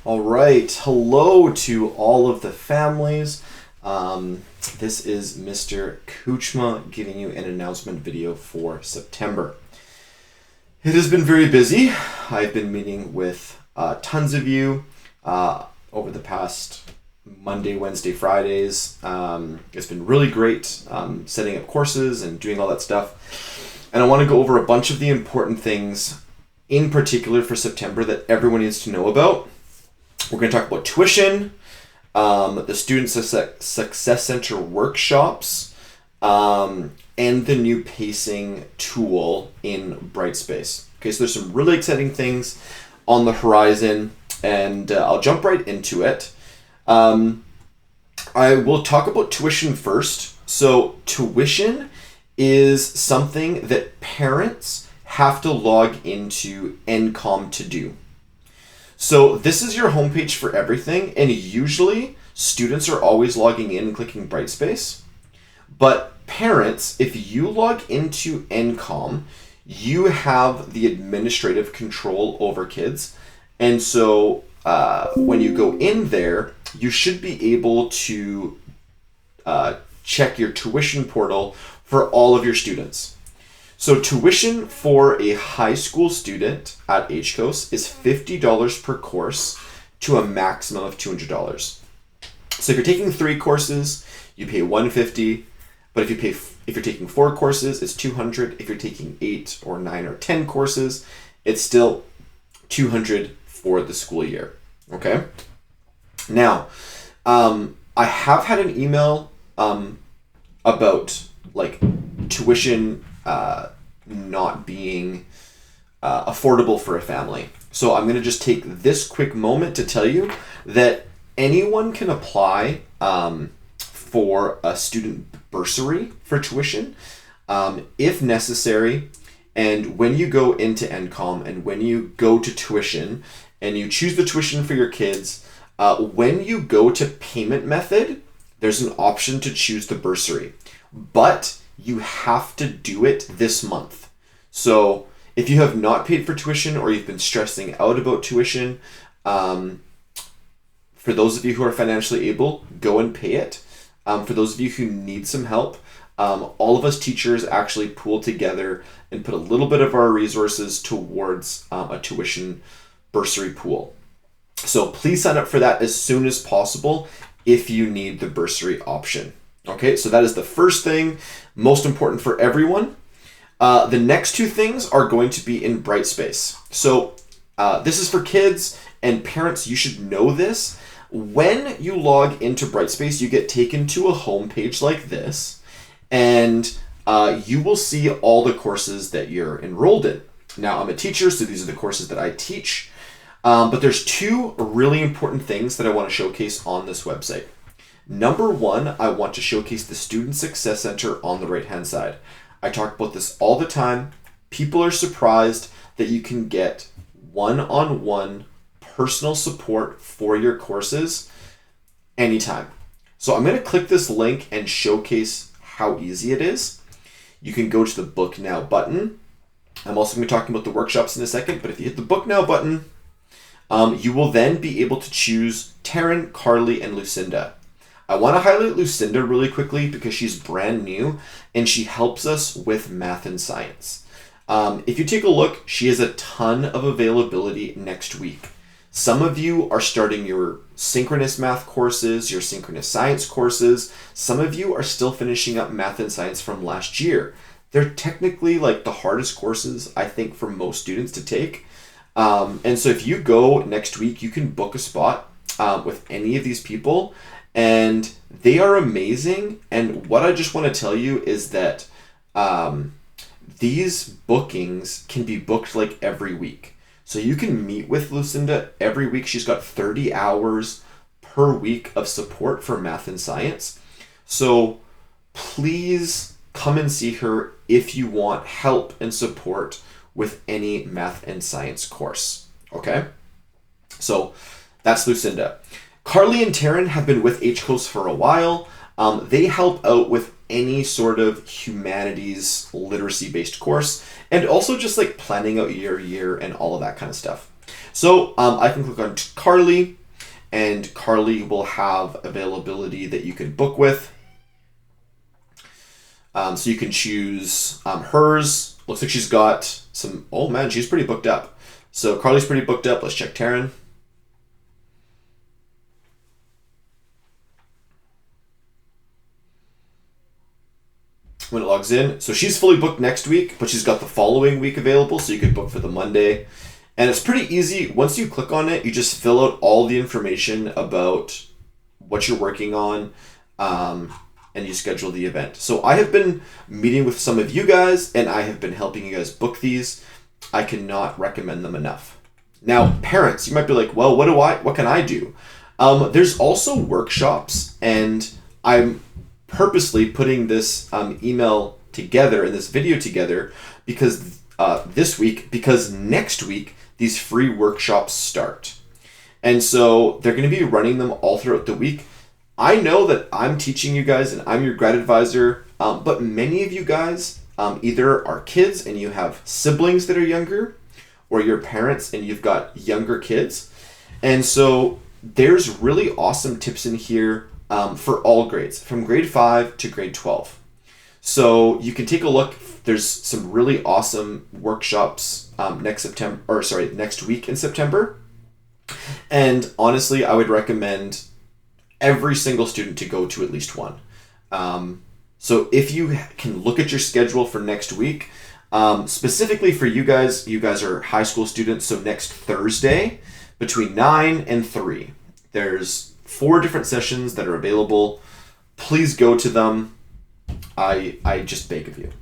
All right, hello to all of the families. This is Mr. Kuchma giving you an announcement video for September. It has been very busy. I've been meeting with tons of you over the past Monday, Wednesday, Fridays. It's been really great setting up courses and doing all that stuff. And I want to go over a bunch of the important things in particular for September that everyone needs to know about. We're going to talk about tuition, the Student Success Center workshops, and the new pacing tool in Brightspace. Okay, so there's some really exciting things on the horizon, and I'll jump right into it. I will talk about tuition first. So tuition is something that parents have to log into NCOM to do. So this is your homepage for everything, and usually students are always logging in and clicking Brightspace. But parents, if you log into NCOM, you have the administrative control over kids. And so when you go in there, you should be able to check your tuition portal for all of your students. So tuition for a high school student at HCOS is $50 per course to a maximum of $200. So if you're taking 3 courses, you pay $150, but if you're taking 4 courses, it's $200. If you're taking 8 or 9 or 10 courses, it's still $200 for the school year. Okay? Now, I have had an email about like tuition not being affordable for a family. So I'm going to just take this quick moment to tell you that anyone can apply for a student bursary for tuition if necessary. And when you go into NCOM and when you go to tuition and you choose the tuition for your kids, when you go to payment method, there's an option to choose the bursary. But you have to do it this month. So if you have not paid for tuition or you've been stressing out about tuition, for those of you who are financially able, go and pay it. For those of you who need some help, all of us teachers actually pool together and put a little bit of our resources towards a tuition bursary pool. So please sign up for that as soon as possible if you need the bursary option. Okay, so that is the first thing, most important for everyone. The next 2 things are going to be in Brightspace. So this is for kids and parents. You should know this. When you log into Brightspace, you get taken to a home page like this, and you will see all the courses that you're enrolled in. Now, I'm a teacher, so these are the courses that I teach. But there's 2 really important things that I want to showcase on this website. Number 1, I want to showcase the Student Success Center on the right-hand side. I talk about this all the time. People are surprised that you can get one-on-one personal support for your courses anytime. So I'm going to click this link and showcase how easy it is. You can go to the Book Now button. I'm also going to be talking about the workshops in a second, but if you hit the Book Now button, you will then be able to choose Taryn, Carly, and Lucinda. I want to highlight Lucinda really quickly because she's brand new and she helps us with math and science. If you take a look, she has a ton of availability next week. Some of you are starting your synchronous math courses, your synchronous science courses. Some of you are still finishing up math and science from last year. They're technically like the hardest courses, I think, for most students to take. And so if you go next week, you can book a spot with any of these people. And they are amazing. And what I just want to tell you is that these bookings can be booked like every week. So you can meet with Lucinda every week. She's got 30 hours per week of support for math and science. So please come and see her if you want help and support with any math and science course. Okay? So that's Lucinda. Carly and Taryn have been with HCOS for a while. They help out with any sort of humanities literacy-based course, and also just like planning out your year and all of that kind of stuff. So I can click on Carly, and Carly will have availability that you can book with. So you can choose hers. Looks like she's got some, oh man, she's pretty booked up. So Carly's pretty booked up. Let's check Taryn. When it logs in. So she's fully booked next week, but she's got the following week available, so you could book for the Monday. And it's pretty easy. Once you click on it, you just fill out all the information about what you're working on, and you schedule the event. So I have been meeting with some of you guys, and I have been helping you guys book these. I cannot recommend them enough. Now, parents, you might be like, well, what can I do? There's also workshops, and I'm purposely putting this email together and this video together because because next week these free workshops start. And so they're going to be running them all throughout the week. I know that I'm teaching you guys and I'm your grad advisor, but many of you guys either are kids and you have siblings that are younger, or you're parents and you've got younger kids. And so there's really awesome tips in here for all grades, from grade 5 to grade 12. So you can take a look. There's some really awesome workshops next week in September. And honestly, I would recommend every single student to go to at least one. So if you can look at your schedule for next week, specifically for you guys are high school students. So next Thursday between 9 and 3, there's 4 different sessions that are available. Please go to them. I just beg of you.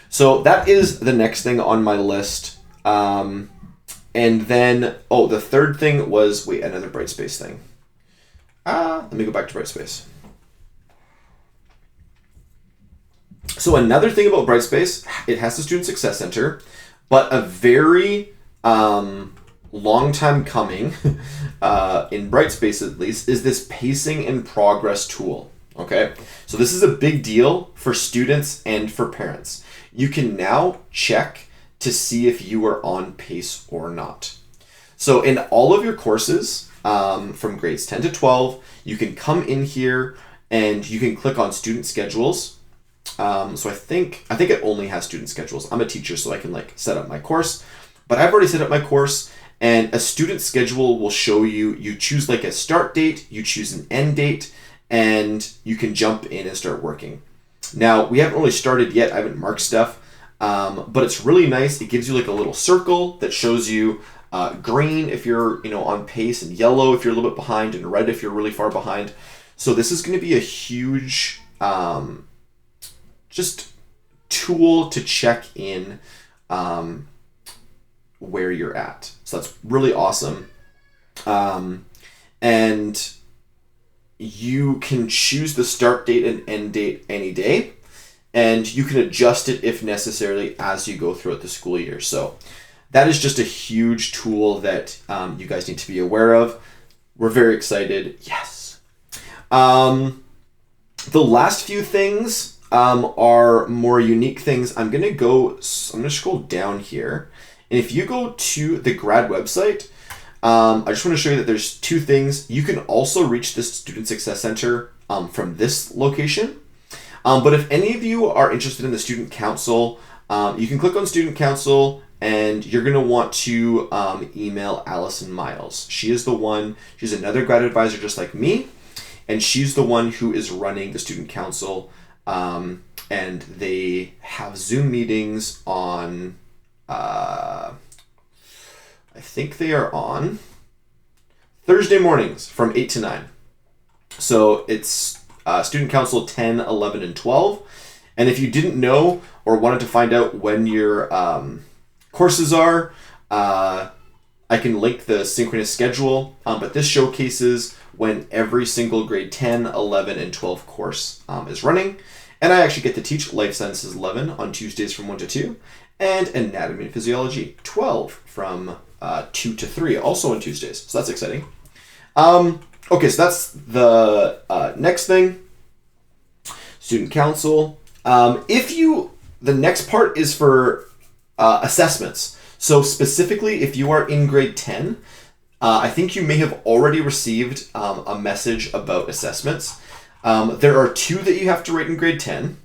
So that is the next thing on my list. And then, the third thing was, another Brightspace thing. Let me go back to Brightspace. So another thing about Brightspace, it has the Student Success Center, but a very long time coming, in Brightspace at least, is this pacing in progress tool. Okay, so this is a big deal for students and for parents. You can now check to see if you are on pace or not. So in all of your courses, from grades 10 to 12, you can come in here and you can click on student schedules. So I think it only has student schedules. I'm a teacher, so I can set up my course, but I've already set up my course, and a student schedule will show you choose a start date, you choose an end date, and you can jump in and start working. Now, we haven't really started yet. I haven't marked stuff, but it's really nice. It gives you a little circle that shows you green if you're on pace, and yellow if you're a little bit behind, and red if you're really far behind. So this is going to be a huge just tool to check in where you're at. So that's really awesome. And you can choose the start date and end date any day, and you can adjust it if necessary as you go throughout the school year. So that is just a huge tool that you guys need to be aware of. We're very excited. Yes. The last few things are more unique things. I'm going to scroll down here. And if you go to the Grad website, I just want to show you that there's 2 things. You can also reach this Student Success Center from this location. But if any of you are interested in the Student Council, you can click on Student Council, and you're going to want to email Allison Miles. She's another grad advisor just like me, and she's the one who is running the Student Council, and they have Zoom meetings on, I think they are on Thursday mornings from 8 to 9. So it's Student Council 10, 11, and 12. And if you didn't know or wanted to find out when your courses are, I can link the synchronous schedule, but this showcases when every single grade 10, 11, and 12 course is running. And I actually get to teach Life Sciences 11 on Tuesdays from 1 to 2, and Anatomy and Physiology 12 from 2 to 3, also on Tuesdays. So that's exciting. Okay, so that's the next thing. Student Council. The next part is for assessments. So specifically, if you are in grade 10, I think you may have already received a message about assessments. There are 2 that you have to write in grade 10,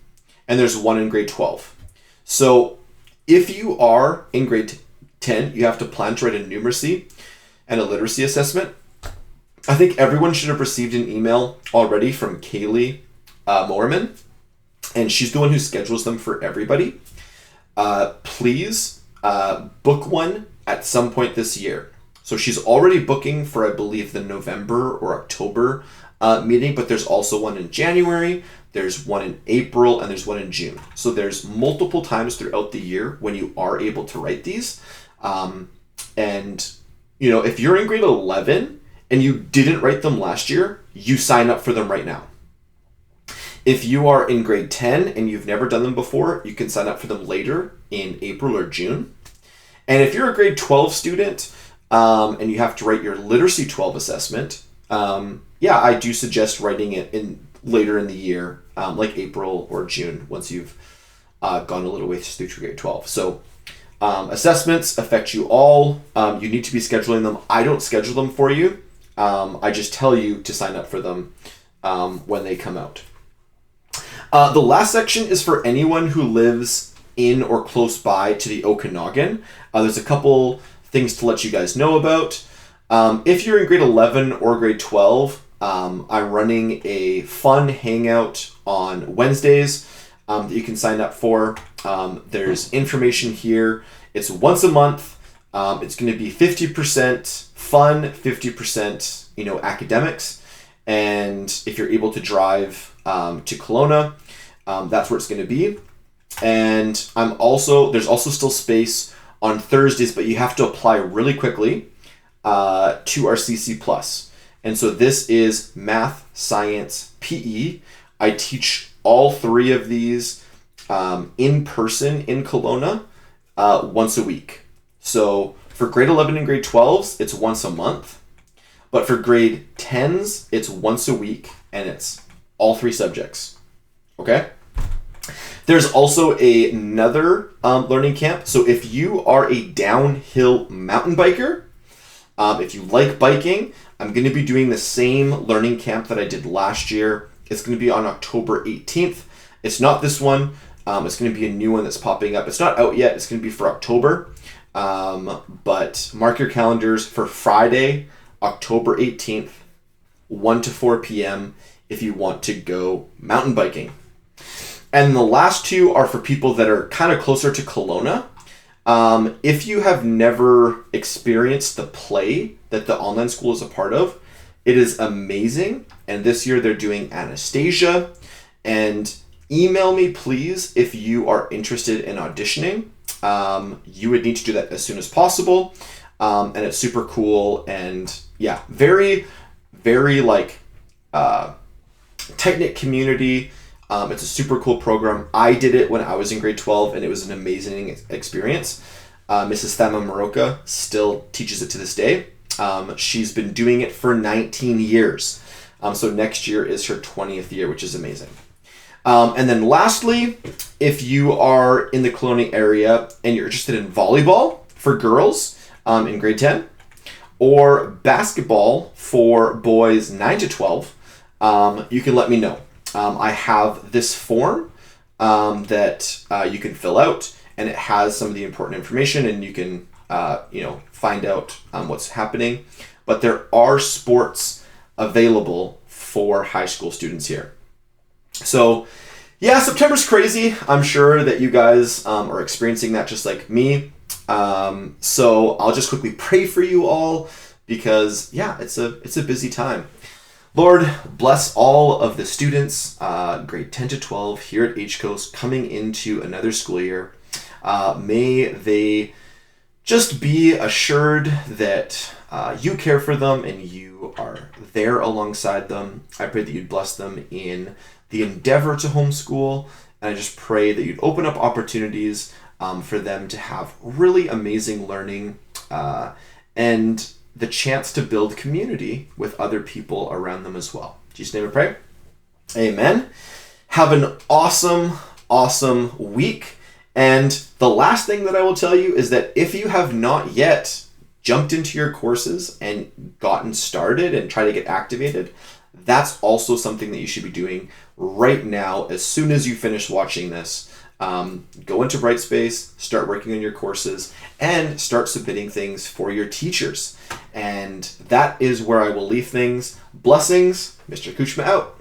and there's 1 in grade 12. So if you are in grade 10, you have to plan to write a numeracy and a literacy assessment. I think everyone should have received an email already from Kaylee Moorman, and she's the one who schedules them for everybody. Please book one at some point this year. So she's already booking for, I believe, the November or October meeting, but there's also one in January, there's one in April, and there's one in June. So there's multiple times throughout the year when you are able to write these. And, you know, if you're in grade 11 and you didn't write them last year, you sign up for them right now. If you are in grade 10 and you've never done them before, you can sign up for them later in April or June. And if you're a grade 12 student and you have to write your Literacy 12 assessment, I do suggest writing it later in the year, like April or June, once you've gone a little ways through grade 12. So assessments affect you all. You need to be scheduling them. I don't schedule them for you. I just tell you to sign up for them when they come out. The last section is for anyone who lives in or close by to the Okanagan. There's a couple things to let you guys know about. If you're in grade 11 or grade 12, I'm running a fun hangout on Wednesdays that you can sign up for. There's information here. It's once a month. It's going to be 50% fun, 50% academics. And if you're able to drive to Kelowna, that's where it's going to be. And there's also still space on Thursdays, but you have to apply really quickly to our CC Plus. And so this is math, science, PE. I teach all 3 of these in person in Kelowna once a week. So for grade 11 and grade 12s, it's once a month. But for grade 10s, it's once a week, and it's all 3 subjects. Okay? There's also another learning camp. So if you are a downhill mountain biker, if you like biking, I'm going to be doing the same learning camp that I did last year. It's going to be on October 18th. It's not this one. It's going to be a new one that's popping up. It's not out yet. It's going to be for October. But mark your calendars for Friday, October 18th, 1 to 4 p.m. if you want to go mountain biking. And the last 2 are for people that are kind of closer to Kelowna. If you have never experienced the play that the online school is a part of, it is amazing. And this year they're doing Anastasia. And email me, please, if you are interested in auditioning. You would need to do that as soon as possible. And it's super cool. And yeah, very, very tight-knit community. It's a super cool program. I did it when I was in grade 12, and it was an amazing experience. Mrs. Thama Maroka still teaches it to this day. She's been doing it for 19 years. So next year is her 20th year, which is amazing. And then lastly, if you are in the Kelowna area and you're interested in volleyball for girls in grade 10, or basketball for boys 9 to 12, you can let me know. I have this form that you can fill out, and it has some of the important information, and you can find out what's happening. But there are sports available for high school students here. So yeah, September's crazy. I'm sure that you guys are experiencing that just like me. So I'll just quickly pray for you all, because yeah, it's a busy time. Lord, bless all of the students, grade 10 to 12 here at H Coast, coming into another school year. May they just be assured that you care for them and you are there alongside them. I pray that you'd bless them in the endeavor to homeschool, and I just pray that you'd open up opportunities for them to have really amazing learning and the chance to build community with other people around them as well. In Jesus' name I pray. Amen. Have an awesome, awesome week, And the last thing that I will tell you is that if you have not yet jumped into your courses and gotten started and try to get activated, that's also something that you should be doing right now as soon as you finish watching this. Go into Brightspace, start working on your courses, and start submitting things for your teachers. And that is where I will leave things. Blessings, Mr. Kuchma out.